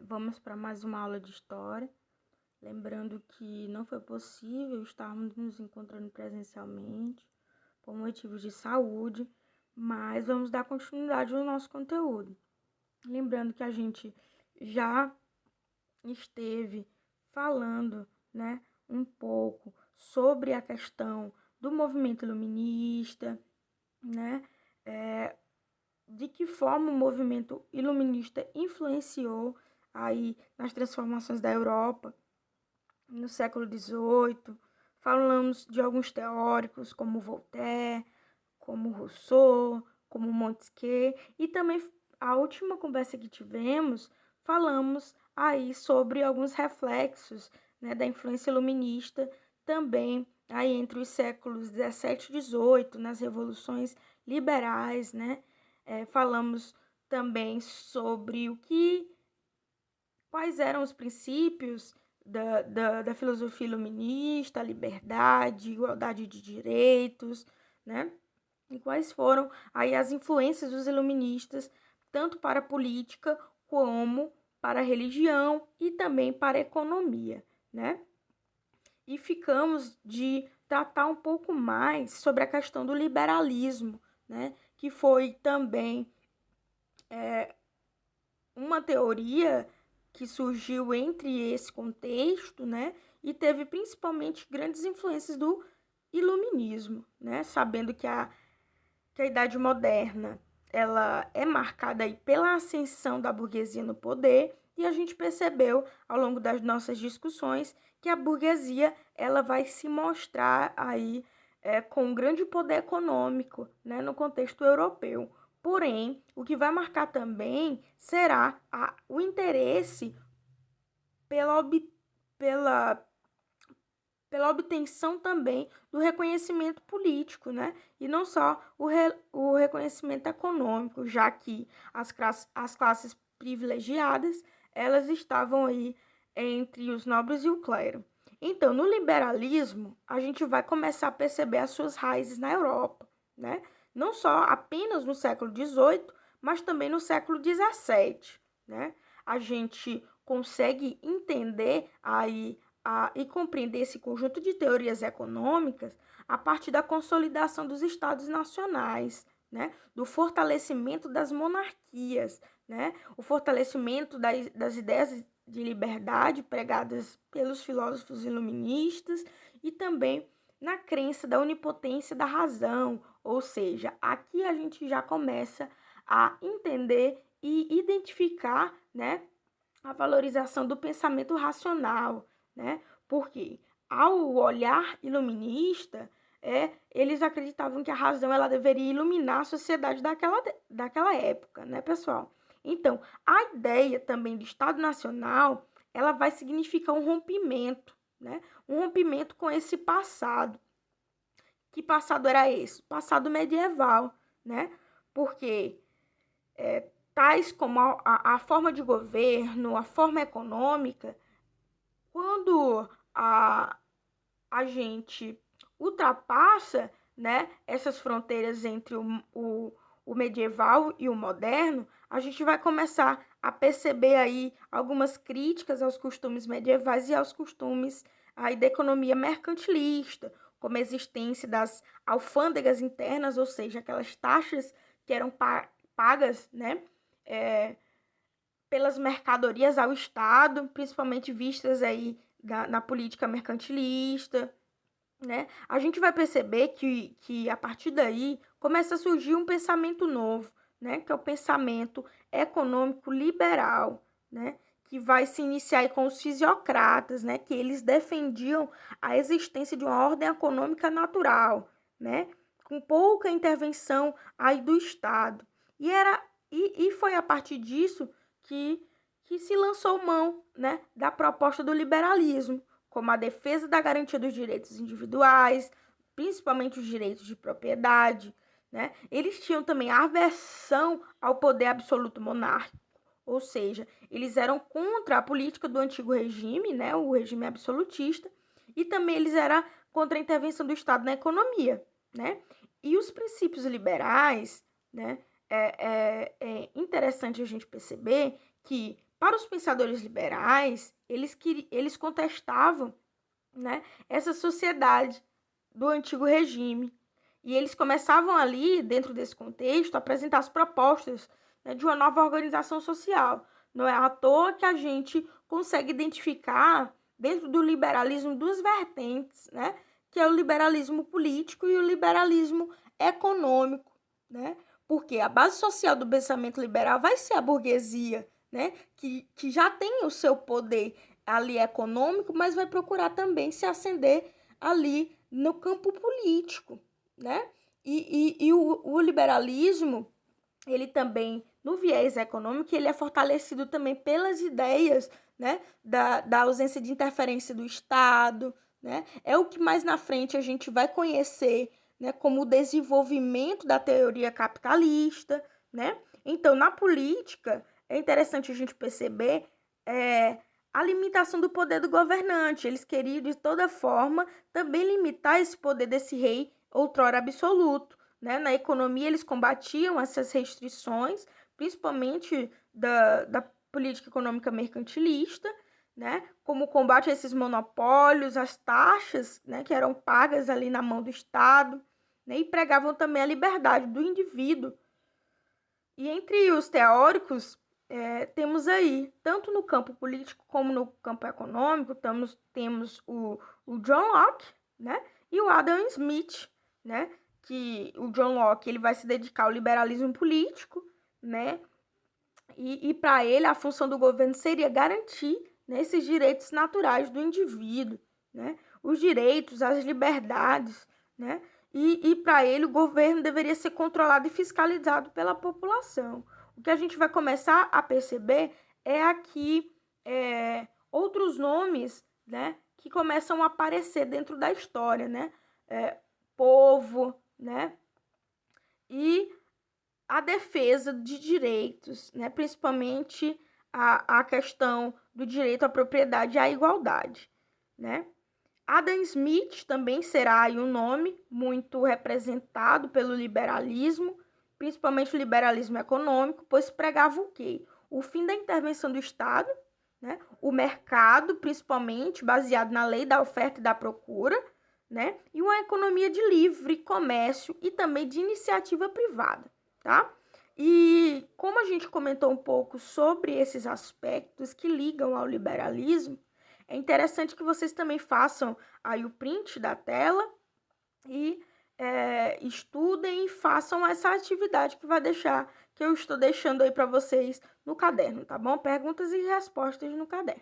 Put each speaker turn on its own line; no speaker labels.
Vamos para mais uma aula de história. Lembrando que não foi possível estarmos nos encontrando presencialmente por motivos de saúde, mas vamos dar continuidade ao nosso conteúdo. Lembrando que a gente já esteve falando, né, um pouco sobre a questão do movimento iluminista, né, de que forma o movimento iluminista influenciou aí nas transformações da Europa no século XVIII. Falamos de alguns teóricos como Voltaire, como Rousseau, como Montesquieu, e também a última conversa que tivemos, falamos aí sobre alguns reflexos, né, da influência iluminista também aí entre os séculos 17 e 18, nas revoluções liberais, né? Falamos também sobre quais eram os princípios da filosofia iluminista, a liberdade, igualdade de direitos, né? E quais foram aí as influências dos iluministas, tanto para a política como para a religião e também para a economia, né? E ficamos de tratar um pouco mais sobre a questão do liberalismo, né? Que foi também uma teoria que surgiu entre esse contexto, né? E teve principalmente grandes influências do iluminismo, né? Sabendo que a Idade Moderna ela é marcada aí pela ascensão da burguesia no poder, e a gente percebeu ao longo das nossas discussões que a burguesia ela vai se mostrar aí com um grande poder econômico, né, no contexto europeu. Porém, o que vai marcar também será o interesse pela, pela pela obtenção também do reconhecimento político, né? E não só o reconhecimento econômico, já que as classes privilegiadas, elas estavam aí entre os nobres e o clero. Então, no liberalismo, a gente vai começar a perceber as suas raízes na Europa, né? Não só apenas no século XVIII, mas também no século XVII, né? A gente consegue entender aí e compreender esse conjunto de teorias econômicas a partir da consolidação dos estados nacionais, né? Do fortalecimento das monarquias, né? O fortalecimento das ideias de liberdade pregadas pelos filósofos iluministas e também na crença da onipotência da razão, ou seja, aqui a gente já começa a entender e identificar, né, a valorização do pensamento racional, né? Porque ao olhar iluminista, eles acreditavam que a razão ela deveria iluminar a sociedade daquela época, né, pessoal? Então, a ideia também de Estado Nacional, ela vai significar um rompimento, né? Um rompimento com esse passado. Que passado era esse? Passado medieval, né? Porque tais como a forma de governo, a forma econômica, quando a gente ultrapassa, né, essas fronteiras entre o medieval e o moderno, a gente vai começar a perceber aí algumas críticas aos costumes medievais e aos costumes aí da economia mercantilista, como a existência das alfândegas internas, ou seja, aquelas taxas que eram pagas, né, pelas mercadorias ao Estado, principalmente vistas aí na política mercantilista, né? A gente vai perceber que a partir daí começa a surgir um pensamento novo, né? Que é o pensamento econômico liberal, né? Que vai se iniciar aí com os fisiocratas, né? Que eles defendiam a existência de uma ordem econômica natural, né? Com pouca intervenção aí do Estado. E foi a partir disso que se lançou mão, né, da proposta do liberalismo, como a defesa da garantia dos direitos individuais, principalmente os direitos de propriedade, né? Eles tinham também aversão ao poder absoluto monárquico, ou seja, eles eram contra a política do antigo regime, né, o regime absolutista, e também eles eram contra a intervenção do Estado na economia, né? E os princípios liberais, né, é interessante a gente perceber que para os pensadores liberais, eles contestavam, né, essa sociedade do antigo regime. E eles começavam ali, dentro desse contexto, a apresentar as propostas, né, de uma nova organização social. Não é à toa que a gente consegue identificar, dentro do liberalismo, duas vertentes, né, que é o liberalismo político e o liberalismo econômico, né? Porque a base social do pensamento liberal vai ser a burguesia, né, que já tem o seu poder ali econômico, mas vai procurar também se ascender ali no campo político, né? E o liberalismo, ele também, no viés econômico, ele é fortalecido também pelas ideias, né, da ausência de interferência do Estado, né? É o que mais na frente a gente vai conhecer, né, como o desenvolvimento da teoria capitalista, né? Então, na política, é interessante a gente perceber a limitação do poder do governante. Eles queriam, de toda forma, também limitar esse poder desse rei outrora absoluto, né? Na economia, eles combatiam essas restrições, principalmente da política econômica mercantilista, né? Como combate a esses monopólios, as taxas, né, que eram pagas ali na mão do Estado, né? E pregavam também a liberdade do indivíduo. E entre os teóricos, temos aí, tanto no campo político como no campo econômico, temos o John Locke, né, e o Adam Smith, né, que o John Locke ele vai se dedicar ao liberalismo político, né, e para ele a função do governo seria garantir, né, esses direitos naturais do indivíduo, né, os direitos, as liberdades, né, e para ele o governo deveria ser controlado e fiscalizado pela população. O que a gente vai começar a perceber é aqui outros nomes, né, que começam a aparecer dentro da história, né, povo, né, e a defesa de direitos, né, principalmente a questão do direito à propriedade e à igualdade, né. Adam Smith também será aí um nome muito representado pelo liberalismo, principalmente o liberalismo econômico, pois pregava o quê? O fim da intervenção do Estado, né? O mercado, principalmente baseado na lei da oferta e da procura, né? E uma economia de livre comércio e também de iniciativa privada, tá? E como a gente comentou um pouco sobre esses aspectos que ligam ao liberalismo, é interessante que vocês também façam aí o print da tela e estudem e façam essa atividade que eu estou deixando aí para vocês no caderno, tá bom? Perguntas e respostas no caderno.